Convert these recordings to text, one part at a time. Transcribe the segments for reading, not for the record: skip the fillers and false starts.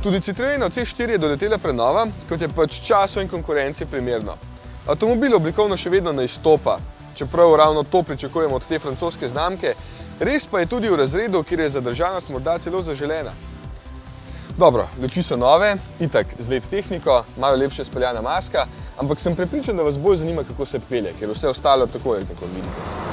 Tudi Citroenov C4 je doletela prenova, kot je pač času in konkurenci primerno. Avtomobil oblikovno še vedno ne izstopa, čeprav ravno to pričakujemo od te francoske znamke, res pa je tudi v razredu, kjer je zadržanost morda celo zaželena. Dobro, luči so nove, itak z LED tehniko, malo lepše speljana maska, ampak sem prepričan, da vas bolj zanima, kako se pelje, ker vse ostalo tako ali tako vidite.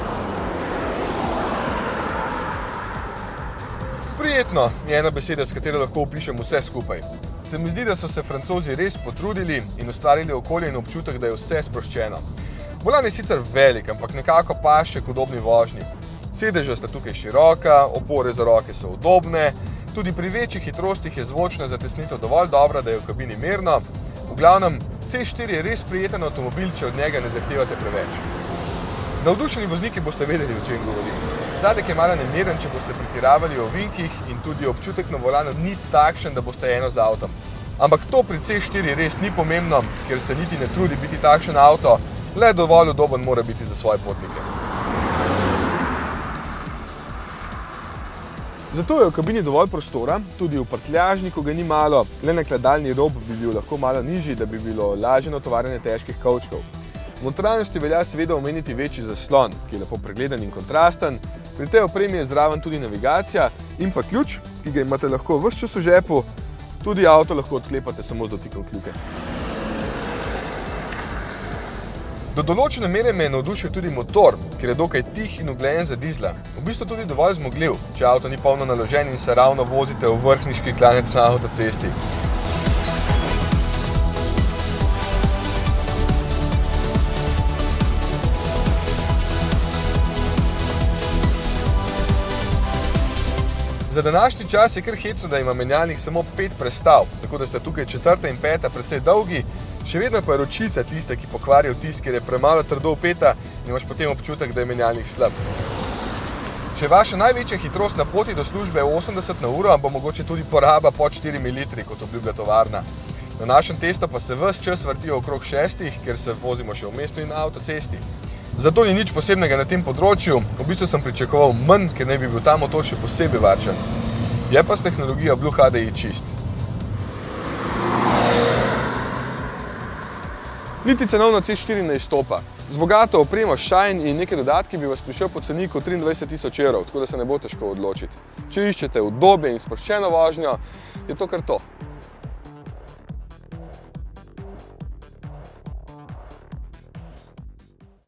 Prijetno je ena beseda, s katero lahko opišem vse skupaj. Se mi zdi, da so se Francozi res potrudili in ustvarili okolje in občutek, da je vse sproščeno. Volan je sicer velik, ampak nekako paše k udobni vožnji. Sedeža sta tukaj široka, opore za roke so udobne, tudi pri večjih hitrostih je zvočna zatesnitev dovolj dobra, da je v kabini mirno. V glavnem, C4 je res prijeten avtomobil, če od njega ne zahtevate preveč. Navdušeni vozniki boste vedeli, o čem govorim. Zadek je malo nemiren, če boste pretiravali v ovinkih in tudi občutek na volanu ni takšen, da boste eno z avtom. Ampak to pri C4 res ni pomembno, ker se niti ne trudi biti takšen avto, le dovolj udoben mora biti za svoje potnike. Zato je v kabini dovolj prostora, tudi v prtljažniku ga ni malo, le nakladalni rob bi bil lahko malo nižji, da bi bilo lažje natovarjanje težkih kovčkov. V notranjosti velja seveda omeniti večji zaslon, ki je lepo pregledan in kontrasten. Pri tej opremi je zraven tudi navigacija in pa ključ, ki ga imate lahko ves čas v žepu, tudi avto lahko odklepate samo z dotikom kljuke. Do določene mere me je navdušil tudi motor, ker je dokaj tih in uglajen za dizla. V bistvu tudi dovolj zmogljiv, če avto ni polno naložen in se ravno vozite v vrhniški klanec na avtocesti. Za današnji čas je kar hecno, da ima menjalnik samo 5 prestav, tako da sta tukaj 4. in 5. precej dolgi, še vedno pa je ročica tista, ki pokvari vtis, ker je premalo trdo vpeta in imaš potem občutek, da je menjalnik slab. Če je vaša največja hitrost na poti do službe 80 na uro, bo mogoče tudi poraba pod 4 litri, kot obljublja tovarna. Na našem testu pa se ves čas vrtijo okrog 6, ker se vozimo še v mestu in na avtocesti. Zato ni nič posebnega na tem področju, v bistvu sem pričakoval manj, ker naj bi bil ta motor še posebej varčen. Je pa s tehnologijo Blue HDI čist. Niti cenovno C4 ne izstopa. Z bogato opremo Shine in nekaj dodatki bi vas prišel po ceniku 23 000 evrov, tako da se ne bo težko odločiti. Če iščete udobje in sproščeno vožnjo, je to kar to.